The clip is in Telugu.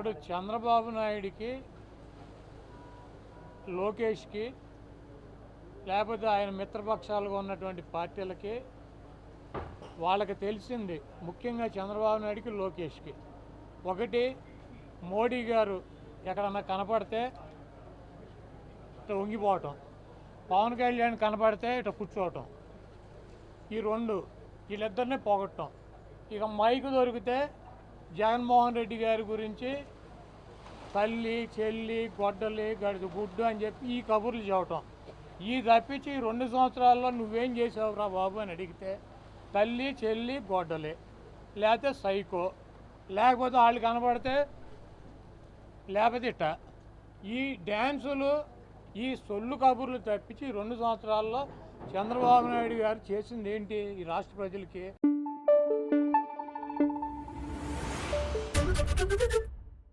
ఇప్పుడు చంద్రబాబు నాయుడికి, లోకేష్కి, లేకపోతే ఆయన మిత్రపక్షాలుగా ఉన్నటువంటి పార్టీలకి వాళ్ళకి తెలిసింది, ముఖ్యంగా చంద్రబాబు నాయుడికి, లోకేష్కి ఒకటి, మోడీ గారు ఎక్కడన్నా కనపడితే ఇట్లా వంగిపోవటం, పవన్ కళ్యాణ్ కనపడితే ఇట్లా కూర్చోవటం, ఈ రెండు వీళ్ళిద్దరినీ పోగొట్టడం. ఇక మైకు దొరికితే జగన్మోహన్ రెడ్డి గారి గురించి తల్లి, చెల్లి, గొడ్డలి, గడిది గుడ్డు అని చెప్పి ఈ కబుర్లు చెప్పటం. ఈ తప్పించి 2 సంవత్సరాల్లో నువ్వేం చేసావురా బాబు అని అడిగితే తల్లి, చెల్లి, గొడ్డలి, లేకపోతే సైకో, లేకపోతే వాళ్ళు కనబడితే లేకపోతే ఇట్ట ఈ డ్యాన్సులు, ఈ సొల్లు కబుర్లు తప్పించి 2 సంవత్సరాల్లో చంద్రబాబు నాయుడు గారు చేసింది ఏంటి ఈ రాష్ట్ర ప్రజలకి?